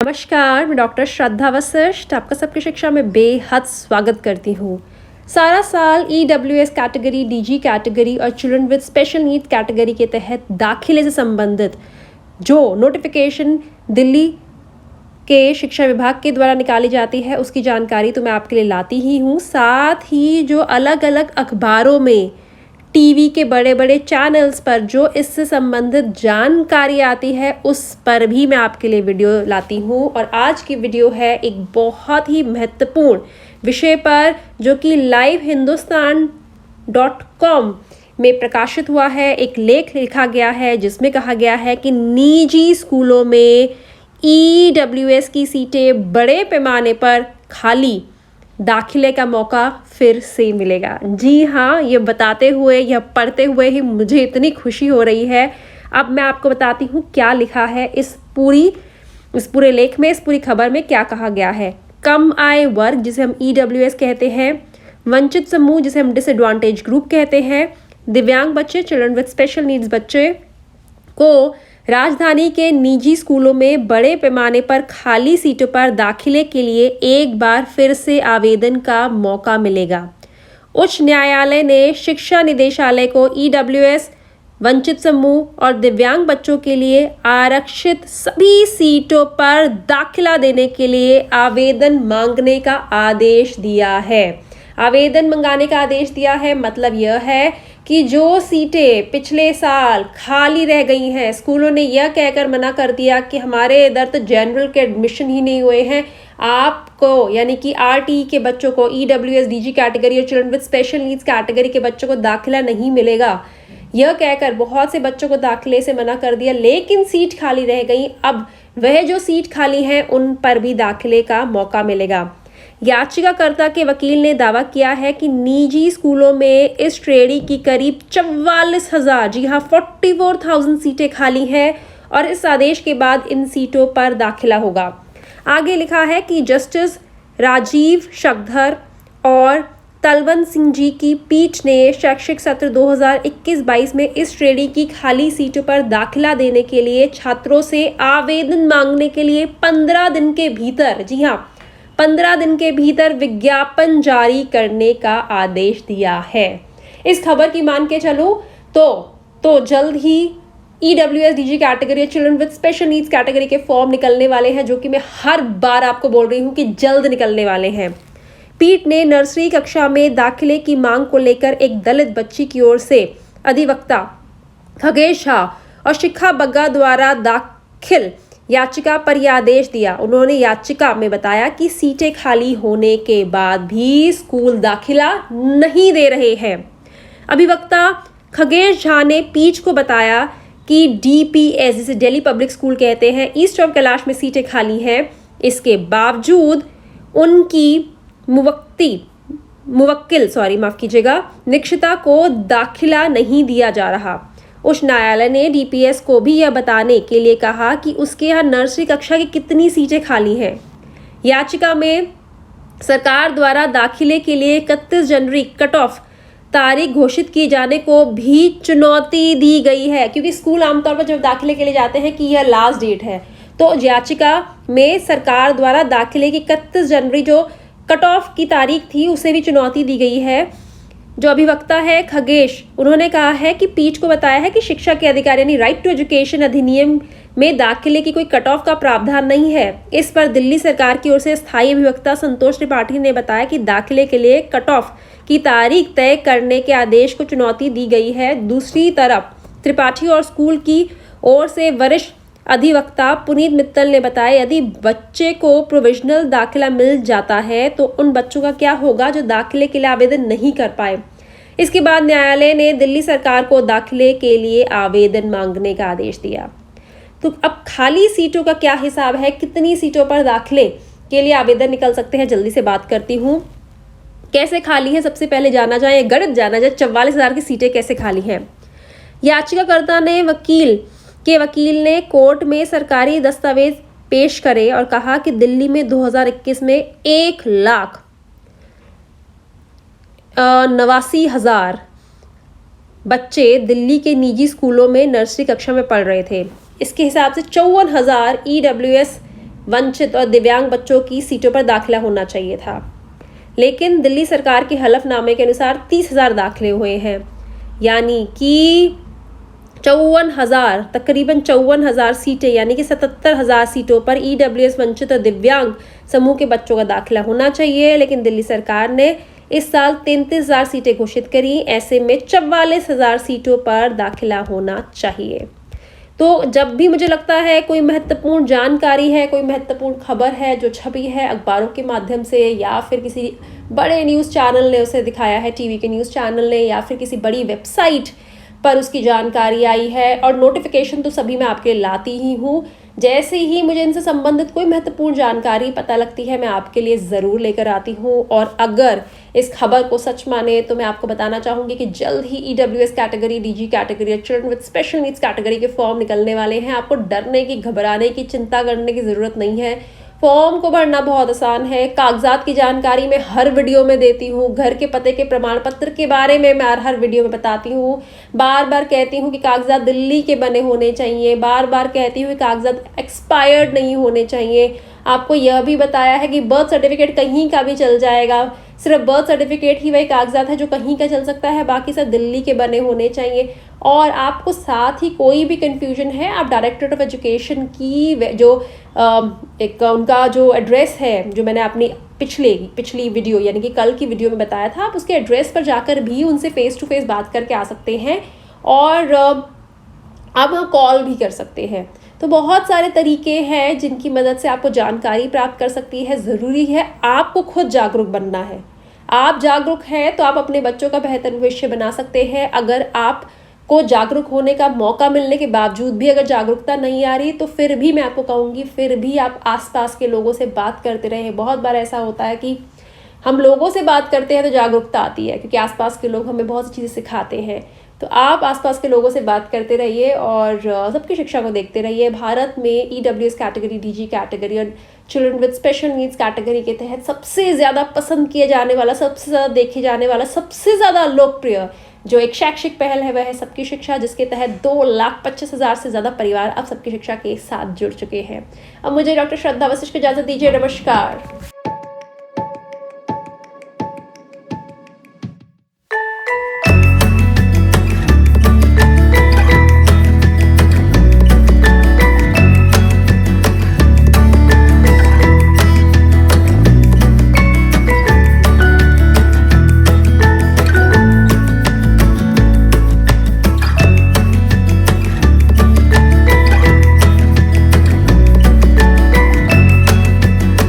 नमस्कार, मैं डॉक्टर श्रद्धा वशिष्ठ आपका सबकी शिक्षा में बेहद स्वागत करती हूँ। सारा साल EWS कैटेगरी, DG कैटेगरी और children with special need category के तहत दाखिले से संबंधित जो नोटिफिकेशन दिल्ली के शिक्षा विभाग के द्वारा निकाली जाती है उसकी जानकारी तो मैं आपके लिए लाती ही हूँ। साथ ही जो अलग अलग अखबारों में, टीवी के बड़े बड़े चैनल्स पर जो इससे संबंधित जानकारी आती है उस पर भी मैं आपके लिए वीडियो लाती हूँ। और आज की वीडियो है एक बहुत ही महत्वपूर्ण विषय पर जो कि livehindustanCom में प्रकाशित हुआ है। एक लेख लिखा गया है जिसमें कहा गया है कि निजी स्कूलों में EWS की सीटें बड़े पैमाने पर खाली, दाखिले का मौका फिर से मिलेगा। जी हाँ, ये बताते हुए, यह पढ़ते हुए ही मुझे इतनी खुशी हो रही है। अब मैं आपको बताती हूँ क्या लिखा है इस पूरे लेख में, इस पूरी खबर में क्या कहा गया है। कम आय वर्ग जिसे हम EWS कहते हैं, वंचित समूह जिसे हम डिसएडवांटेज ग्रुप कहते हैं, दिव्यांग बच्चे, चिल्ड्रन विद स्पेशल नीड्स बच्चे को राजधानी के निजी स्कूलों में बड़े पैमाने पर खाली सीटों पर दाखिले के लिए एक बार फिर से आवेदन का मौका मिलेगा। उच्च न्यायालय ने शिक्षा निदेशालय को EWS, वंचित समूह और दिव्यांग बच्चों के लिए आरक्षित सभी सीटों पर दाखिला देने के लिए आवेदन मांगने का आदेश दिया है। आवेदन मंगाने का आदेश दिया है मतलब यह है कि जो सीटें पिछले साल खाली रह गई हैं, स्कूलों ने यह कहकर मना कर दिया कि हमारे इधर तो जनरल के एडमिशन ही नहीं हुए हैं, आपको यानी कि RTE के बच्चों को, EWS, DG कैटेगरी और children with special needs category के बच्चों को दाखिला नहीं मिलेगा। यह कहकर बहुत से बच्चों को दाखिले से मना कर दिया, लेकिन सीट खाली रह गई। अब वह जो सीट खाली हैं उन पर भी दाखिले का मौका मिलेगा। याचिकाकर्ता के वकील ने दावा किया है कि निजी स्कूलों में इस श्रेणी की करीब 44,000, जी हाँ 44,000 सीटें खाली हैं और इस आदेश के बाद इन सीटों पर दाखिला होगा। आगे लिखा है कि जस्टिस राजीव शक्धर और तलवंत सिंह जी की पीठ ने शैक्षिक सत्र 2021-22 में इस श्रेणी की खाली सीटों पर दाखिला देने के लिए छात्रों से आवेदन मांगने के लिए 15 दिन के भीतर, जी हाँ 15 दिन के भीतर विज्ञापन जारी करने का आदेश दिया है। इस खबर की मान के चलूं तो जल्द ही EWS, DG category, children with special needs category के फॉर्म निकलने वाले हैं, जो कि मैं हर बार आपको बोल रही हूं कि जल्द निकलने वाले हैं। पीठ ने नर्सरी कक्षा में दाखिले की मांग को लेकर एक दलित बच्ची की ओर से अधिवक्ता खगेश झा और शिखा बग्गा द्वारा दाखिल याचिका पर यह आदेश दिया। उन्होंने याचिका में बताया कि सीटें खाली होने के बाद भी स्कूल दाखिला नहीं दे रहे हैं। अभिवक्ता खगेश झा ने पीठ को बताया कि DPS, जिसे दिल्ली पब्लिक स्कूल कहते हैं, ईस्ट ऑफ कैलाश में सीटें खाली हैं। इसके बावजूद उनकी मुवक्किल निक्षिता को दाखिला नहीं दिया जा रहा। उच्च न्यायालय ने DPS को भी यह बताने के लिए कहा कि उसके यहाँ नर्सरी कक्षा की कितनी सीटें खाली हैं। याचिका में सरकार द्वारा दाखिले के लिए 31 जनवरी कट ऑफ तारीख घोषित किए जाने को भी चुनौती दी गई है, क्योंकि स्कूल आमतौर पर जब दाखिले के लिए जाते हैं कि यह लास्ट डेट है, तो याचिका में सरकार द्वारा दाखिले की 31 जनवरी जो कट ऑफ की तारीख थी उसे भी चुनौती दी गई है। जो अभिवक्ता है खगेश, उन्होंने कहा है कि पीठ को बताया है कि शिक्षा के अधिकार यानी राइट टू एजुकेशन अधिनियम में दाखिले की कोई कट ऑफ का प्रावधान नहीं है। इस पर दिल्ली सरकार की ओर से स्थायी अभिवक्ता संतोष त्रिपाठी ने बताया कि दाखिले के लिए कट ऑफ की तारीख तय करने के आदेश को चुनौती दी गई है। दूसरी तरफ त्रिपाठी और स्कूल की ओर से वरिष्ठ अधिवक्ता पुनीत मित्तल ने बताया, यदि बच्चे को प्रोविजनल दाखिला मिल जाता है तो उन बच्चों का क्या होगा जो दाखिले के लिए आवेदन नहीं कर पाए। इसके बाद न्यायालय ने दिल्ली सरकार को दाखिले के लिए आवेदन मांगने का आदेश दिया। तो अब खाली सीटों का क्या हिसाब है, कितनी सीटों पर दाखिले के लिए आवेदन निकल सकते हैं, जल्दी से बात करती हूँ। कैसे खाली है, सबसे पहले जाना जाए, गणित जाना जाए, 44,000 की सीटें कैसे खाली हैं। याचिकाकर्ता ने वकील ने कोर्ट में सरकारी दस्तावेज पेश करे और कहा कि दिल्ली में 2021 में 1,89,000 बच्चे दिल्ली के निजी स्कूलों में नर्सरी कक्षा में पढ़ रहे थे। इसके हिसाब से 54,000 EWS वंचित और दिव्यांग बच्चों की सीटों पर दाखिला होना चाहिए था, लेकिन दिल्ली सरकार के हलफनामे के अनुसार 30,000 दाखिले हुए हैं, यानी कि 54,000, तकरीबन 54,000 सीटें यानी कि 77,000 सीटों पर EWS वंचित और दिव्यांग समूह के बच्चों का दाखिला होना चाहिए। लेकिन दिल्ली सरकार ने इस साल 33,000 सीटें घोषित करी। ऐसे में 44,000 सीटों पर दाखिला होना चाहिए। तो जब भी मुझे लगता है कोई महत्वपूर्ण जानकारी है, कोई महत्वपूर्ण खबर है जो छपी है अखबारों के माध्यम से या फिर किसी बड़े न्यूज़ चैनल ने उसे दिखाया है, टीवी के न्यूज़ चैनल ने या फिर किसी बड़ी वेबसाइट पर उसकी जानकारी आई है, और नोटिफिकेशन तो सभी मैं आपके लाती ही हूँ। जैसे ही मुझे इनसे संबंधित कोई महत्वपूर्ण जानकारी पता लगती है मैं आपके लिए ज़रूर लेकर आती हूँ। और अगर इस खबर को सच माने तो मैं आपको बताना चाहूँगी कि जल्द ही EWS कैटेगरी, DG कैटेगरी और children with special needs category के फॉर्म निकलने वाले हैं। आपको डरने की, घबराने की, चिंता करने की ज़रूरत नहीं है। फॉर्म को भरना बहुत आसान है। कागजात की जानकारी मैं हर वीडियो में देती हूँ। घर के पते के प्रमाण पत्र के बारे में मैं हर वीडियो में बताती हूँ। बार बार कहती हूँ कि कागजात दिल्ली के बने होने चाहिए। बार बार कहती हूँ कि कागजात एक्सपायर्ड नहीं होने चाहिए। आपको यह भी बताया है कि बर्थ सर्टिफिकेट कहीं का भी चल जाएगा। सिर्फ बर्थ सर्टिफिकेट ही वही कागजात है जो कहीं का चल सकता है, बाकी सब दिल्ली के बने होने चाहिए। और आपको साथ ही कोई भी कन्फ्यूजन है, आप डायरेक्टरेट ऑफ एजुकेशन की जो एक उनका जो एड्रेस है, जो मैंने अपनी पिछली वीडियो यानी कि कल की वीडियो में बताया था, आप उसके एड्रेस पर जाकर भी उनसे फेस टू फेस बात करके आ सकते हैं। और आप वहाँ कॉल भी कर सकते हैं। तो बहुत सारे तरीके हैं जिनकी मदद से आपको जानकारी प्राप्त कर सकती है। ज़रूरी है आपको खुद जागरूक बनना है। आप जागरूक हैं तो आप अपने बच्चों का बेहतर भविष्य बना सकते हैं। अगर आपको जागरूक होने का मौका मिलने के बावजूद भी अगर जागरूकता नहीं आ रही, तो फिर भी मैं आपको कहूँगी फिर भी आप आसपास के लोगों से बात करते रहें। बहुत बार ऐसा होता है कि हम लोगों से बात करते हैं तो जागरूकता आती है, क्योंकि आसपास के लोग हमें बहुत सी चीज़ें सिखाते हैं। तो आप आसपास के लोगों से बात करते रहिए और सबकी शिक्षा को देखते रहिए। भारत में EWS कैटेगरी, DG कैटेगरी और children with special needs category के तहत सबसे ज़्यादा पसंद किए जाने वाला, सबसे ज़्यादा देखे जाने वाला, सबसे ज़्यादा लोकप्रिय जो एक शैक्षिक पहल है वह है सबकी शिक्षा, जिसके तहत 2,25,000 से ज़्यादा परिवार अब सबकी शिक्षा के साथ जुड़ चुके हैं। अब मुझे डॉक्टर श्रद्धा वशिष्ठ को इजाज़त दीजिए। नमस्कार।